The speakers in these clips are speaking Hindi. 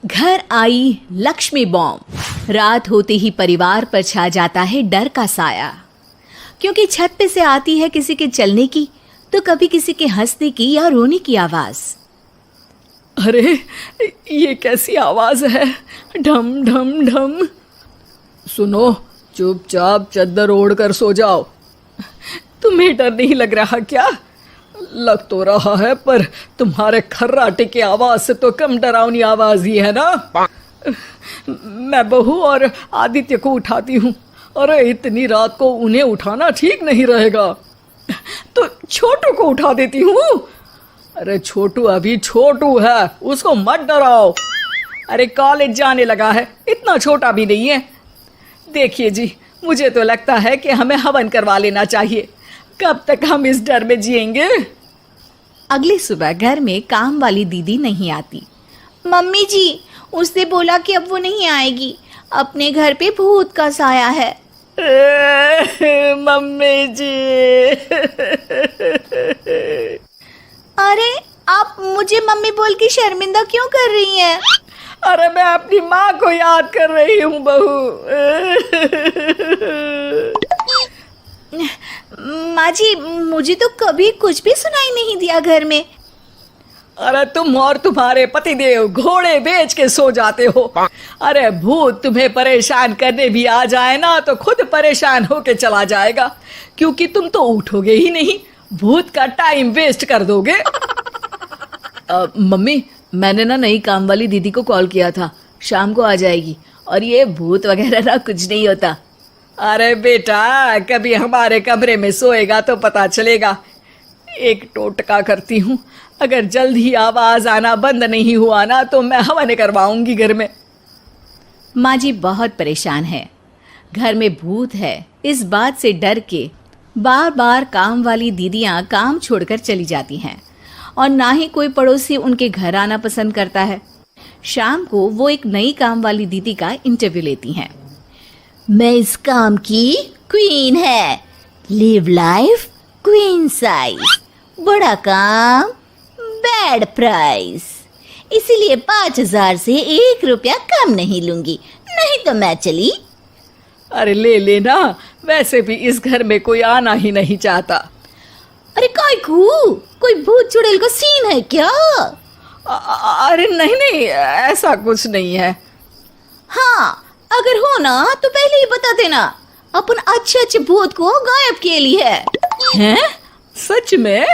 घर आई लक्ष्मी बॉम्ब। रात होते ही परिवार पर छा जाता है डर का साया, क्योंकि छत पे से आती है किसी के चलने की तो कभी किसी के हंसने की या रोने की आवाज। अरे ये कैसी आवाज है? ढम ढम ढम। सुनो, चुपचाप चद्दर ओढ़ कर सो जाओ। तुम्हें डर नहीं लग रहा क्या? लग तो रहा है, पर तुम्हारे खर्राटे की आवाज से तो कम डरावनी आवाज ही है ना। मैं बहू और आदित्य को उठाती हूँ। अरे इतनी रात को उन्हें उठाना ठीक नहीं रहेगा, तो छोटू को उठा देती हूँ। अरे छोटू अभी छोटू है, उसको मत डराओ। अरे कॉलेज जाने लगा है, इतना छोटा भी नहीं है। देखिए जी, मुझे तो लगता है कि हमें हवन करवा लेना चाहिए। कब तक हम इस डर में जिएंगे? अगली सुबह घर में काम वाली दीदी नहीं आती। मम्मी जी, उसने बोला कि अब वो नहीं आएगी, अपने घर पे भूत का साया है। मम्मी जी। अरे आप मुझे मम्मी बोल के शर्मिंदा क्यों कर रही हैं? अरे मैं अपनी माँ को याद कर रही हूँ बहू। माँ जी, मुझे तो कभी कुछ भी सुनाई नहीं दिया घर में। अरे तुम और तुम्हारे पतिदेव घोड़े बेच के सो जाते हो। अरे भूत तुम्हें परेशान करने भी आ जाए ना तो खुद परेशान होके चला जाएगा, क्योंकि तुम तो उठोगे ही नहीं, भूत का टाइम वेस्ट कर दोगे। मम्मी, मैंने ना नई काम वाली दीदी को कॉल किया था, शाम को आ जाएगी, और ये भूत वगैरह ना कुछ नहीं होता। अरे बेटा, कभी हमारे कमरे में सोएगा तो पता चलेगा। एक टोटका करती हूँ, अगर जल्द ही आवाज आना बंद नहीं हुआ ना तो मैं हवन करवाऊंगी घर में। माँ जी बहुत परेशान है, घर में भूत है इस बात से डर के बार बार काम वाली दीदियाँ काम छोड़कर चली जाती हैं, और ना ही कोई पड़ोसी उनके घर आना पसंद करता है। शाम को वो एक नई काम वाली दीदी का इंटरव्यू लेती हैं। मैं इस काम की क्वीन है, लिव लाइफ क्वीन साइज, बड़ा काम बैड प्राइस, इसीलिए 5,000 से 1 रुपया कम नहीं लूंगी, नहीं तो मैं चली। अरे ले लेना, वैसे भी इस घर में कोई आना ही नहीं चाहता। अरे कोई भूत चुड़ैल का सीन है क्या? अरे नहीं नहीं, ऐसा कुछ नहीं है। हाँ, अगर हो ना तो पहले ही बता देना, अपन अच्छे अच्छे भूत को गायब के लिए है। हैं? सच में?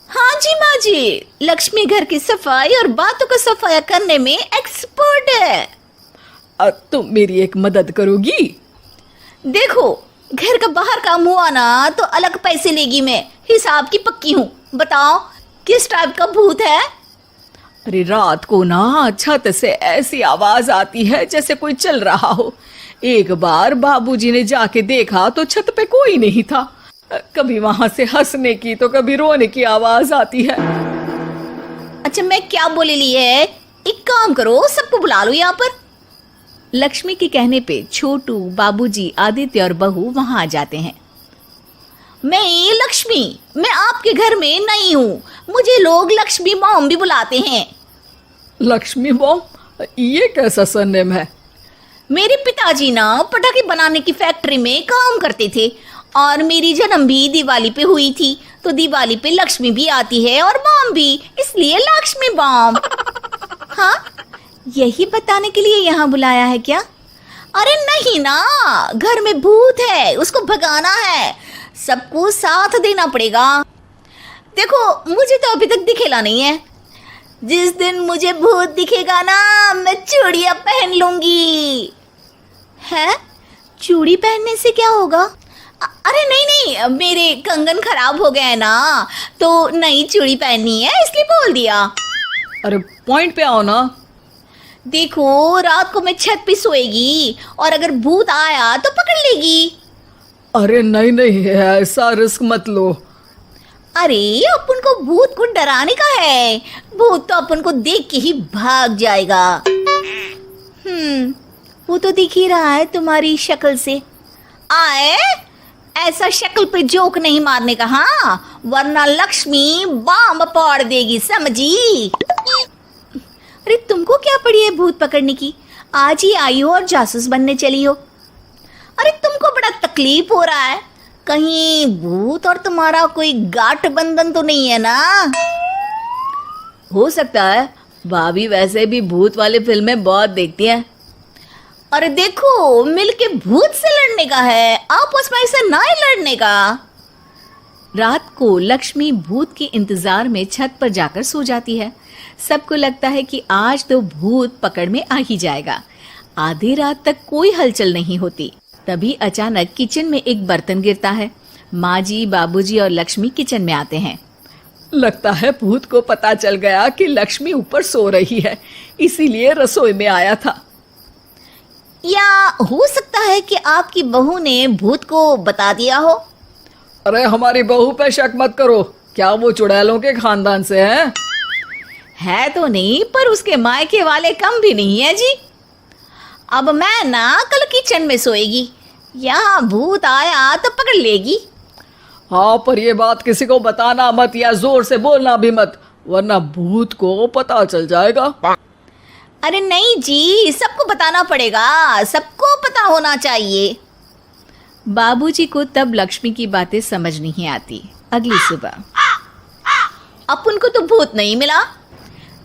हाँ जी माँ जी, लक्ष्मी घर की सफाई और बातों को सफाया करने में एक्सपर्ट है। तुम मेरी एक मदद करोगी? देखो, घर का बाहर काम हुआ ना तो अलग पैसे लेगी, मैं हिसाब की पक्की हूँ। बताओ किस टाइप का भूत है? अरे रात को ना छत से ऐसी आवाज आती है जैसे कोई चल रहा हो। एक बार बाबूजी ने जाके देखा तो छत पे कोई नहीं था। कभी वहां से हंसने की तो कभी रोने की आवाज आती है। अच्छा, मैं क्या बोले ली है, एक काम करो, सबको बुला लो यहाँ पर। लक्ष्मी के कहने पे छोटू, बाबूजी, आदित्य और बहू वहां आ जाते हैं। मैं लक्ष्मी, मैं आपके घर में नई हूँ, मुझे लोग लक्ष्मी मॉम भी बुलाते हैं। लक्ष्मी मॉम? ये कैसा सरनेम है? मेरे पिताजी ना पटाखे बनाने की फैक्ट्री में काम करते थे, और मेरी जन्म भी दिवाली पे हुई थी, तो दिवाली पे लक्ष्मी भी आती है और मॉम भी, इसलिए लक्ष्मी बॉम्ब। हाँ, यही बताने के लिए यहाँ बुलाया है क्या? अरे नहीं ना, घर में भूत है, उसको भगाना है, सबको साथ देना पड़ेगा। देखो, मुझे तो अभी तक दिखेला नहीं है, जिस दिन मुझे भूत दिखेगा ना मैं चूड़ियां पहन लूंगी। है? चूड़ी पहनने से क्या होगा? अरे नहीं, मेरे कंगन खराब हो गए ना, तो नई चूड़ी पहननी है इसलिए बोल दिया। अरे पॉइंट पे आओ ना। देखो, रात को मैं छत पे सोएगी और अगर भूत आया तो पकड़ लेगी। अरे नहीं नहीं, ऐसा रिस्क मत लो। अरे अपन को भूत को डराने का है, भूत तो अपन को देख के ही भाग जाएगा। वो तो दिख ही रहा है तुम्हारी शक्ल से। आए, ऐसा शक्ल पे जोक नहीं मारने का, हाँ, वरना लक्ष्मी बॉम्ब फोड़ देगी, समझी? अरे तुमको क्या पड़ी है भूत पकड़ने की? आज ही आई हो और जासूस बनने चली हो। अरे तुमको बड़ा तकलीफ हो रहा है, कहीं भूत और तुम्हारा कोई गांठ बंधन तो नहीं है ना? हो सकता है, भाभी वैसे भी भूत वाली फिल्में बहुत देखती हैं। अरे देखो, मिलके भूत से लड़ने का है, आपस में ऐसे ना ही लड़ने का। रात को लक्ष्मी भूत के इंतजार में छत पर जाकर सो जाती है। सबको लगता है कि आज तो भूत पकड़ में आ ही जाएगा। आधी रात तक कोई हलचल नहीं होती। तभी अचानक किचन में एक बर्तन गिरता है। माँ जी, बाबूजी और लक्ष्मी किचन में आते हैं। लगता है भूत को पता चल गया कि लक्ष्मी ऊपर सो रही है, इसीलिए रसोई में आया था। या हो सकता है कि आपकी बहू ने भूत को बता दिया हो। अरे हमारी बहू पे शक मत करो, क्या वो चुड़ैलों के खानदान से है तो नहीं, पर उसके मायके वाले कम भी नहीं है जी। अब मैं ना कल किचन में सोएगी, यहाँ भूत आया तो पकड़ लेगी। हाँ, पर ये बात किसी को बताना मत या जोर से बोलना भी मत, वरना भूत को पता चल जाएगा। अरे नहीं जी, सबको बताना पड़ेगा, सबको पता होना चाहिए। बाबूजी को तब लक्ष्मी की बातें समझ नहीं आती। अगली सुबह अपन को तो भूत नहीं मिला,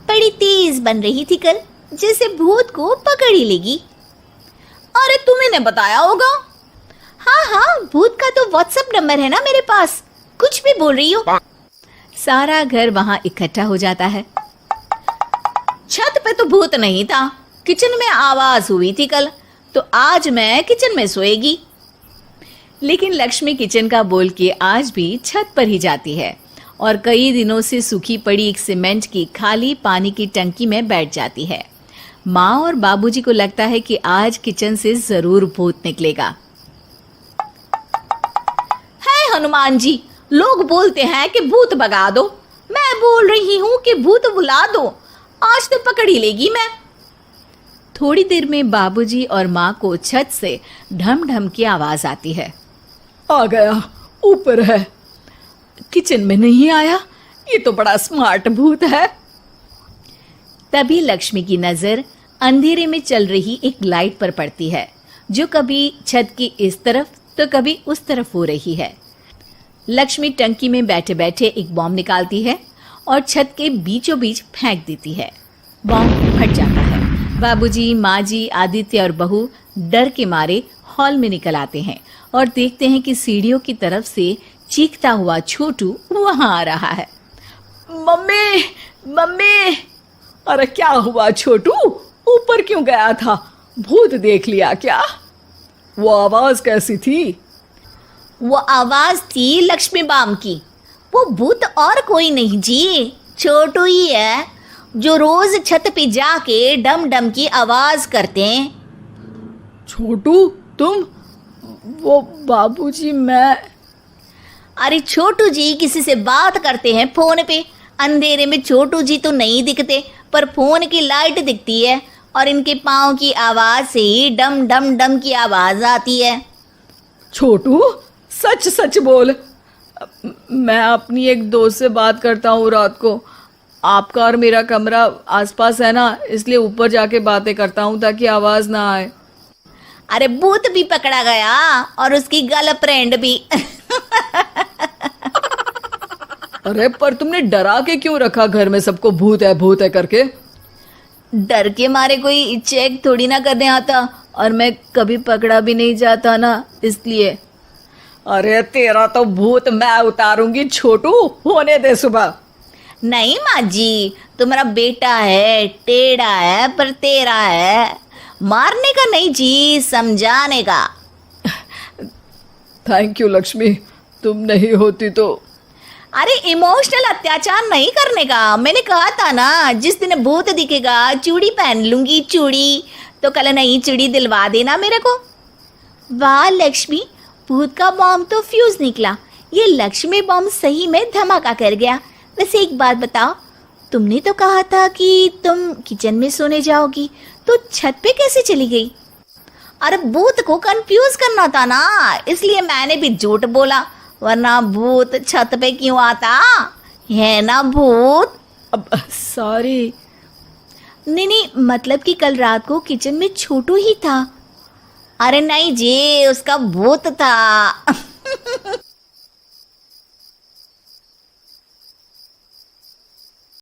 बड़ी तेज बन रही थी कल, जैसे भूत को पकड़ ही लेगी। अरे तुम्हें बताया होगा। हाँ हाँ, भूत का तो व्हाट्सएप नंबर है ना मेरे पास, कुछ भी बोल रही हो। सारा घर वहां इकट्ठा हो जाता है। छत पे तो भूत नहीं था, किचन में आवाज हुई थी कल, तो आज मैं किचन में सोएगी। लेकिन लक्ष्मी किचन का बोल के आज भी छत पर ही जाती है और कई दिनों से सूखी पड़ी एक सीमेंट की खाली पानी की टंकी में बैठ जाती है। माँ और बाबूजी को लगता है कि आज किचन से जरूर भूत निकलेगा। है हनुमान जी, लोग बोलते हैं कि भूत भगा दो, मैं बोल रही हूँ कि भूत बुला दो, आज तो पकड़ ही लेगी मैं। थोड़ी देर में बाबूजी और माँ को छत से ढम ढम की आवाज आती है। आ गया, ऊपर है, किचन में नहीं आया, ये तो बड़ा स्मार्ट भूत है। तभी लक्ष्मी की नजर अंधेरे में चल रही एक लाइट पर पड़ती है, जो कभी छत की इस तरफ तो कभी उस तरफ हो रही है। लक्ष्मी टंकी में बैठे बैठे एक बॉम्ब निकालती है और छत के बीचों बीच फेंक देती है। बॉम्ब फट जाता है। बाबूजी, माँ जी, आदित्य और बहू डर के मारे हॉल में निकल आते हैं और देखते हैं कि सीढ़ियों की तरफ से चीखता हुआ छोटू वहां आ रहा है। Mummy, mummy! अरे क्या हुआ छोटू, ऊपर क्यों गया था? भूत देख लिया क्या? वो आवाज कैसी थी? वो आवाज थी लक्ष्मी बाम की। वो भूत और कोई नहीं जी, छोटू ही है, जो रोज छत पे जाके डम डम की आवाज करते हैं। छोटू तुम? वो बाबूजी मैं। अरे छोटू जी किसी से बात करते हैं फोन पे, अंधेरे में छोटू जी तो नहीं दिखते, पर फोन की लाइट दिखती है और इनके पाँव की आवाज से ही डम डम डम की आवाज आती है। छोटू सच सच बोल। मैं अपनी एक दोस्त से बात करता हूँ रात को, आपका और मेरा कमरा आसपास है ना, इसलिए ऊपर जाके बातें करता हूँ ताकि आवाज ना आए। अरे भूत भी पकड़ा गया और उसकी गर्लफ्रेंड भी। अरे पर तुमने डरा के क्यों रखा घर में सबको भूत है करके? डर के मारे कोई चेक थोड़ी ना करने आता, और मैं कभी पकड़ा भी नहीं जाता ना, इसलिए। अरे तेरा तो भूत मैं उतारूंगी छोटू, होने दे सुबह। नहीं माँ जी, तुम्हारा बेटा है, टेढ़ा है पर तेरा है, मारने का नहीं जी, समझाने का। थैंक यू लक्ष्मी, तुम नहीं होती तो। अरे इमोशनल अत्याचार नहीं करने का, मैंने कहा था ना, जिस दिन भूत दिखेगा चूड़ी पहन लूंगी, चूड़ी तो कल नई चूड़ी दिलवा देना मेरे को। वाह लक्ष्मी, भूत का बॉम्ब तो फ्यूज निकला, ये लक्ष्मी बॉम्ब सही में धमाका कर गया। वैसे एक बात बताओ, तुमने तो कहा था कि तुम किचन में सोने जाओगी, तो छत पे कैसे चली गई? अरे भूत को कंफ्यूज करना था ना, इसलिए मैंने भी झूठ बोला, वरना भूत छत पे क्यों आता है ना भूत। अब सॉरी। नहीं नहीं, मतलब कि कल रात को किचन में छोटू ही था। अरे नहीं जी, उसका भूत था।